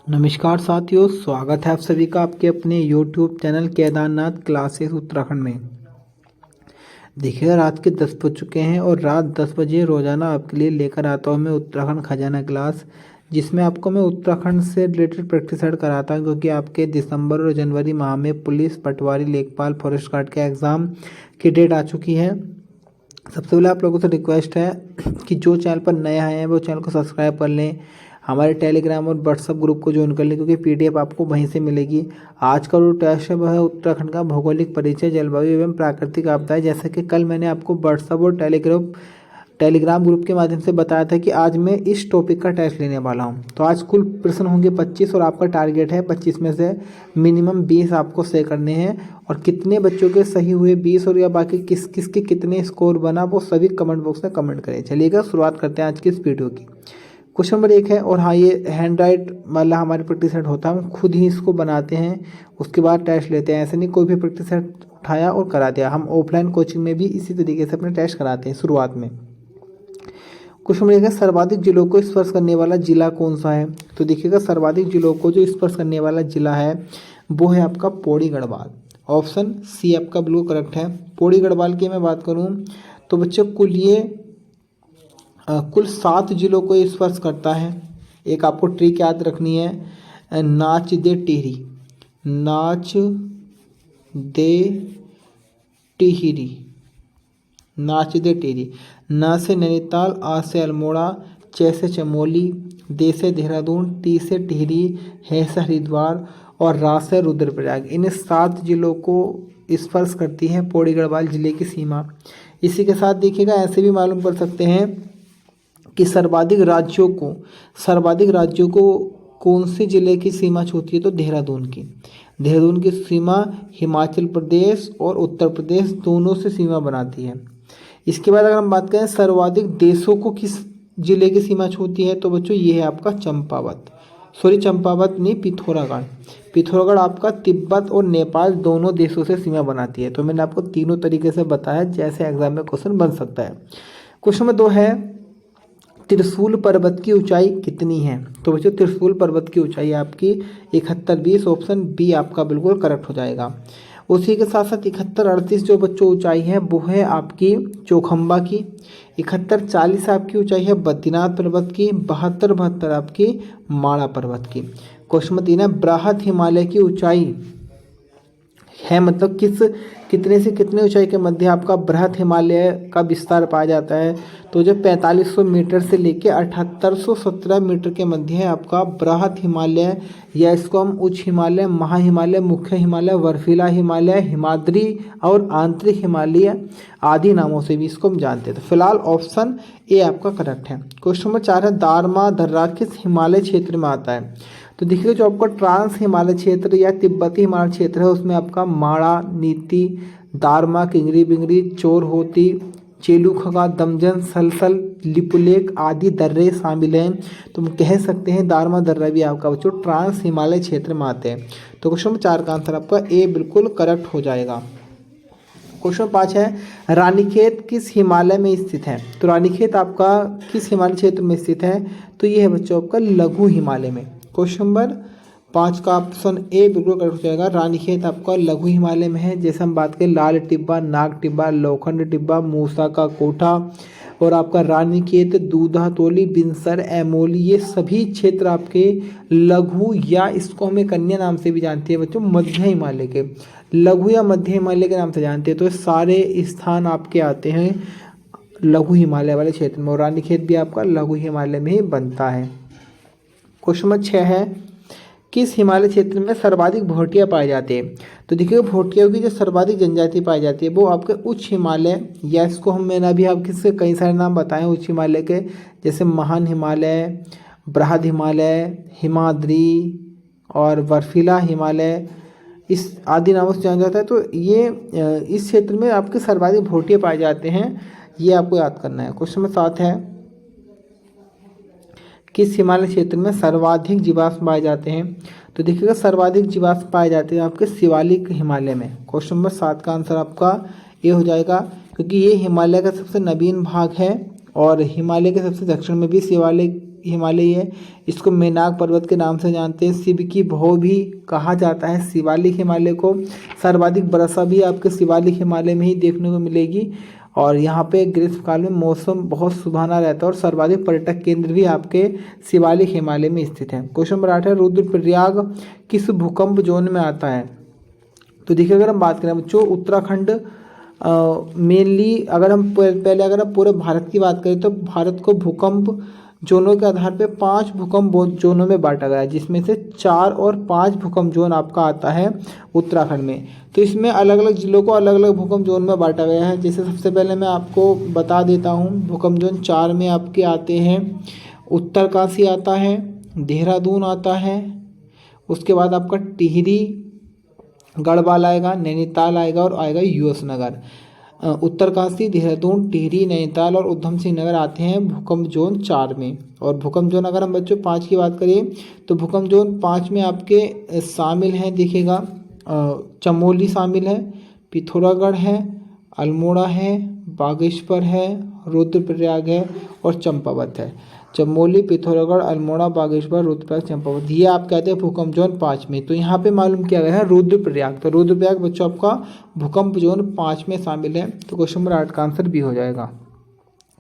नमस्कार साथियों, स्वागत है आप सभी का आपके अपने YouTube channel Kedarnath classes Uttarakhand में। देखिएगा, रात के 10 बज चुके हैं और रात 10 बजे रोज़ाना आपके लिए लेकर आता हूँ मैं उत्तराखंड खजाना क्लास, जिसमें आपको मैं उत्तराखंड से रिलेटेड प्रैक्टिस सेट कराता हूँ। क्योंकि आपके दिसंबर और जनवरी माह में पुलिस, पटवारी, लेखपाल, फॉरेस्ट गार्ड के एग्ज़ाम की डेट आ चुकी है। सबसे पहले आप लोगों से रिक्वेस्ट है कि जो चैनल पर नए आए हैं वो चैनल को सब्सक्राइब कर लें, हमारे टेलीग्राम और व्हाट्सएप ग्रुप को ज्वाइन कर लें, क्योंकि पीडीएफ आपको वहीं से मिलेगी। आज का जो टेस्ट है वह है उत्तराखंड का भौगोलिक परिचय, जलवायु एवं प्राकृतिक आपदाएं। जैसा कि कल मैंने आपको व्हाट्सएप और टेलीग्राम ग्रुप के माध्यम से बताया था कि आज मैं इस टॉपिक का टेस्ट लेने वाला हूं। तो आज कुल प्रश्न होंगे 25 और आपका टारगेट है 25 में से मिनिमम 20 आपको सही करने हैं। और कितने बच्चों के सही हुए 20 और या बाकी किस किस के कितने स्कोर बना वो सभी कमेंट बॉक्स में कमेंट करें। चलिएगा, शुरुआत करते हैं आज की इस वीडियो की। क्वेश्चन नंबर 1 है, और हाँ, ये हैंड राइट वाला हमारे प्रैक्टिस सेट होता है, हम खुद ही इसको बनाते हैं, उसके बाद टेस्ट लेते हैं। ऐसे नहीं कोई भी प्रैक्टिस सेट उठाया और करा दिया। हम ऑफलाइन कोचिंग में भी इसी तरीके से अपने टेस्ट कराते हैं शुरुआत में। क्वेश्चन नंबर 1 है, सर्वाधिक जिलों को स्पर्श करने वाला जिला कौन सा है? तो देखिएगा, सर्वाधिक जिलों को जो स्पर्श करने वाला जिला है वो है आपका पौड़ी गढ़वाल। ऑप्शन सी आपका बिल्कुल करेक्ट है। पौड़ी गढ़वाल की मैं बात करूं तो बच्चों कुल 7 जिलों को स्पर्श करता है। एक आपको ट्रिक याद रखनी है, नाच दे टिहरी, नाच दे टिहरी, नाच दे टिहरी। न से नैनीताल, आ से अल्मोड़ा, च से चमोली, दे से देहरादून, टी से टिहरी, है से हरिद्वार और रा से रुद्रप्रयाग। इन 7 जिलों को स्पर्श करती है पौड़ी गढ़वाल जिले की सीमा। इसी के साथ देखिएगा, ऐसे भी मालूम कर सकते हैं कि सर्वाधिक राज्यों को कौन से जिले की सीमा छूती है? तो देहरादून की सीमा हिमाचल प्रदेश और उत्तर प्रदेश दोनों से सीमा बनाती है। इसके बाद अगर हम बात करें सर्वाधिक देशों को किस जिले की सीमा छूती है, तो बच्चों ये है आपका चंपावत नहीं, पिथौरागढ़ आपका तिब्बत और नेपाल दोनों देशों से सीमा बनाती है। तो मैंने आपको तीनों तरीके से बताया जैसे एग्जाम में क्वेश्चन बन सकता है। क्वेश्चन नंबर 2 है, त्रिशूल पर्वत की ऊंचाई कितनी है? तो बच्चों त्रिशूल पर्वत की ऊंचाई आपकी 7120, ऑप्शन बी आपका बिल्कुल करेक्ट हो जाएगा। उसी के साथ साथ 7138 जो बच्चों ऊंचाई है वो है आपकी चौखंबा की। 7140 आपकी ऊंचाई है बद्रीनाथ पर्वत की। 7272 आपकी माणा पर्वत की। क्वेश्चन नंबर 3 है, बृहद हिमालय की ऊंचाई है, मतलब कितने से कितने ऊंचाई के मध्य आपका बृहद हिमालय का विस्तार पाया जाता है? तो जो 4500 मीटर से लेके 7817 मीटर के मध्य है आपका बृहद हिमालय, या इसको हम उच्च हिमालय, महाहिमालय, मुख्य हिमालय, बर्फीला हिमालय, हिमाद्री और आंतरिक हिमालय आदि नामों से भी इसको हम जानते हैं। तो फिलहाल ऑप्शन ए आपका करेक्ट है। क्वेश्चन नंबर 4 है, दारमा दर्रा किस हिमालय क्षेत्र में आता है? तो देखिए, जो आपका ट्रांस हिमालय क्षेत्र या तिब्बती हिमालय क्षेत्र है उसमें आपका माणा, नीति, दारमा, किंगरी बिंगरी, चोरहोती, चेलूखगा, दमजन, सलसल, लिपुलेख आदि दर्रे शामिल हैं। तो हम कह सकते हैं दारमा दर्रा भी आपका बच्चों ट्रांस हिमालय क्षेत्र में आते हैं। तो क्वेश्चन नंबर 4 का आंसर आपका ए बिल्कुल करेक्ट हो जाएगा। क्वेश्चन 5 है, रानीखेत किस हिमालय में स्थित है? तो रानीखेत आपका किस हिमालय क्षेत्र में स्थित है? तो ये है बच्चों आपका लघु हिमालय में। क्वेश्चन नंबर 5 का ऑप्शन ए बिल्कुल करेक्ट हो जाएगा। रानीखेत आपका लघु हिमालय में है। जैसे हम बात करें लाल टिब्बा, नाग टिब्बा, लोखंड टिब्बा, मूसा का कोठा और आपका रानीखेत, दूधा तोली, बिनसर, एमोली, ये सभी क्षेत्र आपके लघु या इसको हमें कन्या नाम से भी जानते हैं बच्चों, मध्य हिमालय के, लघु या मध्य हिमालय के नाम से जानते हैं। तो ये सारे स्थान आपके आते हैं लघु हिमालय वाले क्षेत्र में, और रानीखेत भी आपका लघु हिमालय में ही बनता है। क्वेश्चन नंबर 6 है, किस हिमालय क्षेत्र में सर्वाधिक भोटिया पाए जाते हैं? तो देखिए, भोटियों की जो सर्वाधिक जनजाति पाई जाती है वो आपके उच्च हिमालय, या इसको मैंने अभी आपके कई सारे नाम बताए उच्च हिमालय के, जैसे महान हिमालय, बृहद हिमालय, हिमाद्री और बर्फीला हिमालय, इस आदि नामों से जाना जाता है। तो ये इस क्षेत्र में आपके सर्वाधिक भोटिया पाए जाते हैं, ये आपको याद करना है। क्वेश्चन नंबर 7 है, किस हिमालय क्षेत्र में सर्वाधिक जीवाश्म पाए जाते हैं? तो देखिएगा, सर्वाधिक जीवाश्म पाए जाते हैं आपके शिवालिक हिमालय में। क्वेश्चन नंबर 7 का आंसर आपका ये हो जाएगा, क्योंकि ये हिमालय का सबसे नवीन भाग है और हिमालय के सबसे दक्षिण में भी शिवालिक हिमालय है, इसको मेनाक पर्वत के नाम से जानते हैं। सिबकी भो भी कहा जाता है शिवालिक हिमालय को। सर्वाधिक वर्षा भी आपके शिवालिक हिमालय में ही देखने को मिलेगी। और यहाँ पे ग्रीष्मकाल में मौसम बहुत सुहाना रहता है और सर्वाधिक पर्यटक केंद्र भी आपके शिवालिक हिमालय में स्थित है। क्वेश्चन नंबर 8 है, रुद्रप्रयाग किस भूकंप जोन में आता है? तो देखिए, अगर हम बात करें बच्चों, उत्तराखंड मेनली, अगर हम पहले अगर हम पूरे भारत की बात करें तो भारत को भूकंप जोनों के आधार पे 5 भूकंप जोनों में बांटा गया है, जिसमें से 4 और 5 भूकंप जोन आपका आता है उत्तराखंड में। तो इसमें अलग अलग जिलों को अलग अलग भूकंप जोन में बांटा गया है। जैसे सबसे पहले मैं आपको बता देता हूँ, भूकंप जोन 4 में आपके आते हैं उत्तरकाशी आता है, देहरादून आता है, उसके बाद आपका टिहरी गढ़वाल आएगा, नैनीताल आएगा और आएगा यूएस नगर। उत्तरकाशी, देहरादून, टिहरी, नैनीताल और उधम सिंह नगर आते हैं भूकंप जोन 4 में। और भूकंप जोन अगर हम बच्चों 5 की बात करें तो भूकंप जोन 5 में आपके शामिल हैं, देखिएगा, चमोली शामिल है, पिथौरागढ़ है, अल्मोड़ा है, बागेश्वर है, रुद्रप्रयाग है और चंपावत है। चमोली, पिथौरागढ़, अल्मोड़ा, बागेश्वर, रुद्रप्रयाग, चंपावत, ये आप कहते हैं भूकंप जोन 5 में। तो यहाँ पे मालूम किया गया है रुद्रप्रयाग। तो रुद्रप्रयाग बच्चों आपका भूकंप जोन 5 में शामिल है। तो क्वेश्चन नंबर 8 का आंसर बी हो जाएगा।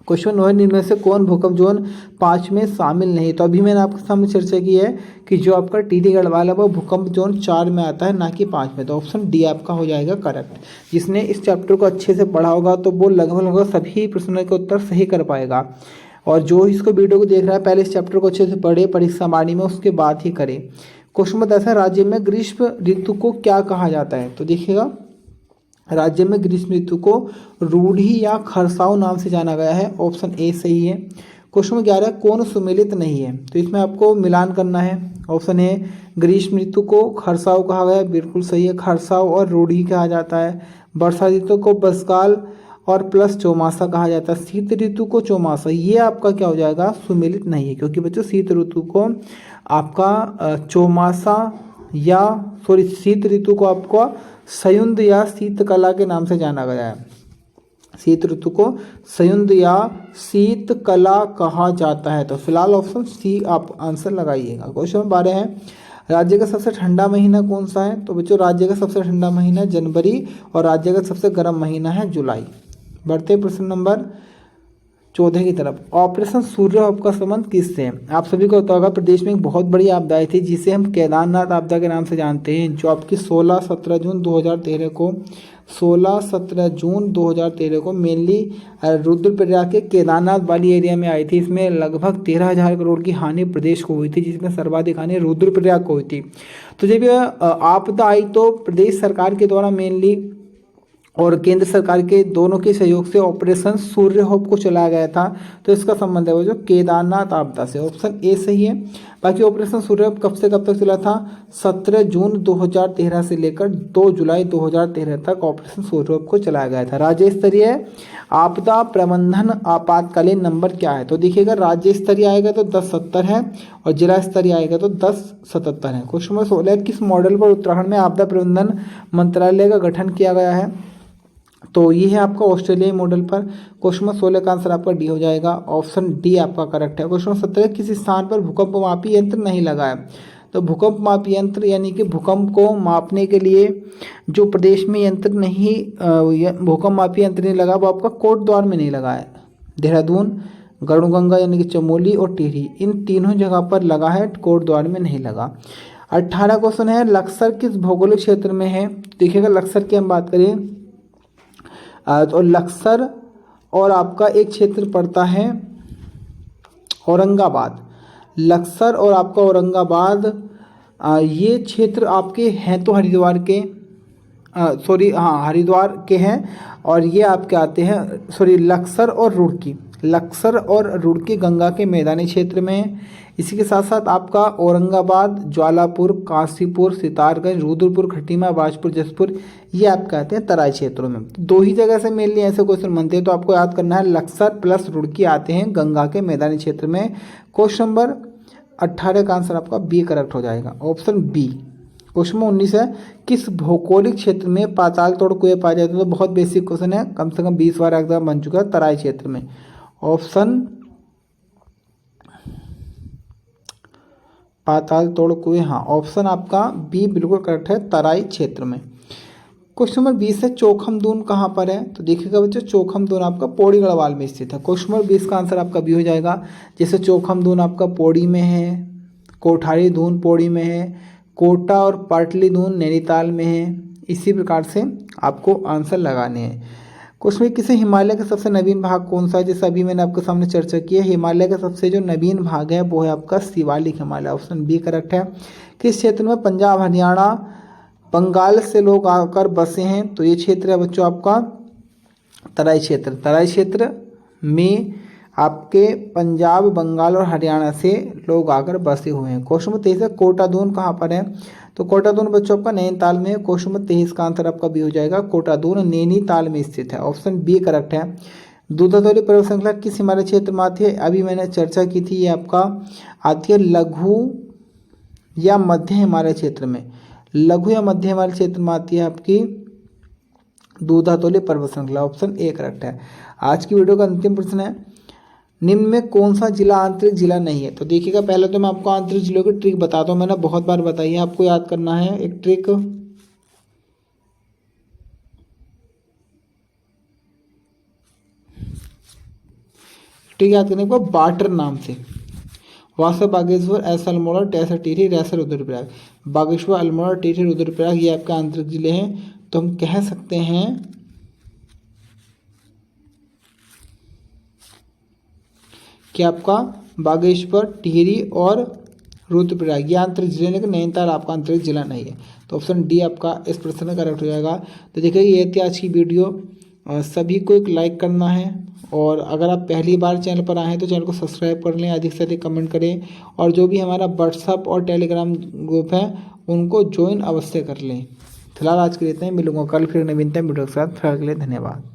क्वेश्चन 9 इनमें से कौन भूकंप जोन 5 में शामिल नहीं? तो अभी मैंने आपके सामने चर्चा की है कि जो आपका टिहरी गढ़वाल है वो भूकंप जोन 4 में आता है, ना कि 5 में। तो ऑप्शन डी आपका हो जाएगा करेक्ट। जिसने इस चैप्टर को अच्छे से पढ़ा होगा तो वो लगभग सभी प्रश्नों के उत्तर सही कर पाएगा। और जो इसको वीडियो को देख रहा है, पहले इस चैप्टर को अच्छे से पढ़े परीक्षा बाणी में, उसके बाद ही करे। क्वेश्चन नंबर 10 है, राज्य में ग्रीष्म ऋतु को क्या कहा जाता है? तो देखिएगा, राज्य में ग्रीष्म ऋतु को रूढ़ी या खरसाव नाम से जाना गया है। ऑप्शन ए सही है। क्वेश्चन नंबर 11, कौन सुमेलित नहीं है? तो इसमें आपको मिलान करना है। ऑप्शन ए, ग्रीष्म ऋतु को खरसाव कहा गया है, बिल्कुल सही है। खरसाव और रूढ़ी कहा जाता है। वर्षा ऋतु को बरसाल और प्लस चौमासा कहा जाता है। शीत ऋतु को चौमासा, ये आपका क्या हो जाएगा? सुमेलित नहीं है, क्योंकि बच्चों शीत ऋतु को आपका चौमासा या शीत ऋतु को आपका संयुक्त या शीतकला के नाम से जाना गया है। शीत ऋतु को संयुक्त या शीतकला कहा जाता है। तो फिलहाल ऑप्शन सी आप आंसर लगाइएगा। क्वेश्चन नंबर 12 है, राज्य का सबसे ठंडा महीना कौन सा है? तो बच्चों, राज्य का सबसे ठंडा महीना जनवरी और राज्य का सबसे गर्म महीना है जुलाई। बढ़ते प्रश्न नंबर 14 की तरफ। ऑपरेशन सूर्यहोप का संबंध किससे है? आप सभी को पता होगा, प्रदेश में एक बहुत बड़ी आपदा आई थी जिसे हम केदारनाथ आपदा के नाम से जानते हैं, जो आपकी 16-17 जून 2013 को मेनली रुद्रप्रयाग के केदारनाथ वाली एरिया में आई थी। इसमें लगभग 13,000 करोड़ की हानि प्रदेश को हुई थी, जिसमें सर्वाधिक हानि रुद्रप्रयाग को हुई थी। तो जब आपदा आई तो प्रदेश सरकार के द्वारा मेनली और केंद्र सरकार के दोनों के सहयोग से ऑपरेशन सूर्यहोप को चलाया गया था। तो इसका संबंध है वो जो केदारनाथ आपदा से। ऑप्शन ए सही है। बाकी ऑपरेशन सूर्यहोप कब से कब तक चला था? 17 जून 2013 से लेकर 2 जुलाई 2013 तक ऑपरेशन सूर्यहोप को चलाया गया था। राज्य स्तरीय आपदा प्रबंधन आपातकालीन नंबर क्या है? तो देखिएगा, राज्य स्तरीय आएगा तो 1070 है और जिला स्तरीय आएगा तो 1077 है। क्वेश्चन नंबर 16, किस मॉडल पर उत्तराखंड में आपदा प्रबंधन मंत्रालय का गठन किया गया है? तो ये है आपका ऑस्ट्रेलियाई मॉडल पर। क्वेश्चन नंबर 16 का आंसर आपका डी हो जाएगा। ऑप्शन डी आपका करेक्ट है। क्वेश्चन नंबर 17, किसी स्थान पर भूकंप मापी यंत्र नहीं लगा है? तो भूकंप मापी यंत्र यानी कि भूकंप को मापने के लिए जो प्रदेश में यंत्र नहीं, भूकंप मापी यंत्र नहीं लगा, वो आपका कोटद्वार में नहीं लगा है। देहरादून, गरुड़गंगा यानी कि चमोली और टिहरी, इन तीनों जगह पर लगा है, कोटद्वार में नहीं लगा। 18 क्वेश्चन है, लक्सर किस भौगोलिक क्षेत्र में है? देखिएगा, लक्सर की हम बात करें तो लक्सर और आपका एक क्षेत्र पड़ता है औरंगाबाद। लक्सर और आपका औरंगाबाद, ये क्षेत्र आपके हैं तो हरिद्वार के, हरिद्वार के हैं। और ये आपके आते हैं लक्सर और रुड़की गंगा के मैदानी क्षेत्र में। इसी के साथ साथ आपका औरंगाबाद, ज्वालापुर, काशीपुर, सितारगंज, रुद्रपुर, खटीमा, बाजपुर, जसपुर, ये आप कहते हैं तराई क्षेत्रों में। 2 ही जगह से मेनली ऐसे क्वेश्चन बनते हैं, तो आपको याद करना है लक्सर प्लस रुड़की आते हैं गंगा के मैदानी क्षेत्र में। क्वेश्चन नंबर 18 का आंसर आपका बी करेक्ट हो जाएगा। Option B. क्वेश्चन नंबर 19 है, किस भौगोलिक क्षेत्र में पाताल तोड़ कुएं पाए जाते हैं? तो बहुत बेसिक क्वेश्चन है, कम से कम 20 बार एग्जाम बन चुका है। तराई क्षेत्र में। ऑप्शन पाताल तोड़ कुएं, हाँ ऑप्शन आपका बी बिल्कुल करेक्ट है, तराई क्षेत्र में। क्वेश्चन नंबर 20 है, चोखमदून कहाँ पर है? तो देखिएगा बच्चों, चोखमदून आपका पौड़ी गढ़वाल में स्थित है। क्वेश्चन नंबर 20 का आंसर आपका बी हो जाएगा। जैसे चोखमदून आपका पौड़ी में है, कोठारी दून पौड़ी में है, कोटा और पाटली दून नैनीताल में है। इसी प्रकार से आपको आंसर लगाने हैं। क्वेश्चन किसे हिमालय का सबसे नवीन भाग कौन सा है? जैसे अभी मैंने आपके सामने चर्चा की है, हिमालय का सबसे जो नवीन भाग है वो है आपका Shivalik Himalaya, option b correct है। किस क्षेत्र में पंजाब हरियाणा बंगाल से लोग आकर बसे हैं? तो ये क्षेत्र है बच्चों आपका तराई क्षेत्र। तराई क्षेत्र में आपके पंजाब बंगाल और हरियाणा से लोग आकर बसे हुए हैं। क्वेश्चन नंबर 23 है, कोटादून कहाँ पर है? तो कोटादून बच्चों आपका नैनीताल में है। क्वेश्चन नंबर 23 का आंसर आपका बी हो जाएगा, कोटादून नैनीताल में स्थित है, ऑप्शन बी करेक्ट है। दूधाधौली पर्वत श्रृंखला किस हिमालय क्षेत्र में आती है? अभी मैंने चर्चा की थी, ये आपका आती है लघु या मध्य हिमालय क्षेत्र में। लघु या मध्य हिमालय क्षेत्र में आती है आपकी दूधाधौली पर्वत श्रृंखला, ऑप्शन ए करेक्ट है। आज की वीडियो का अंतिम प्रश्न है, निम्न में कौन सा जिला आंतरिक जिला नहीं है? तो देखिएगा, पहले तो मैं आपको आंतरिक जिलों की ट्रिक बताता हूँ, मैंने बहुत बार बताई है, आपको याद करना है एक ट्रिक। ट्रिक याद करने को बाटर नाम से, वासा बागेश्वर, ऐसा अल्मोड़ा, टैसा टिहरी, रैसा रुद्रप्रयाग। बागेश्वर, अल्मोड़ा, टिहरी, रुद्रप्रयाग ये आपके आंतरिक जिले हैं। तो हम कह सकते हैं कि आपका बागेश्वर, टिहरी और रुद्रप्रयाग ये आंतरिक जिले, लेकिन नैनीताल आपका आंतरिक जिला नहीं है। तो ऑप्शन डी आपका इस प्रश्न में करेक्ट हो जाएगा। तो देखिए, ये थी आज की वीडियो। सभी को एक लाइक करना है, और अगर आप पहली बार चैनल पर आए हैं तो चैनल को सब्सक्राइब कर लें, अधिक से अधिक कमेंट करें, और जो भी हमारा व्हाट्सअप और टेलीग्राम ग्रुप है उनको ज्वाइन अवश्य कर लें। फिलहाल आज के लिए इतना ही, मिलूंगा कल फिर नवीनतम वीडियो के साथ। फिलहाल के लिए धन्यवाद।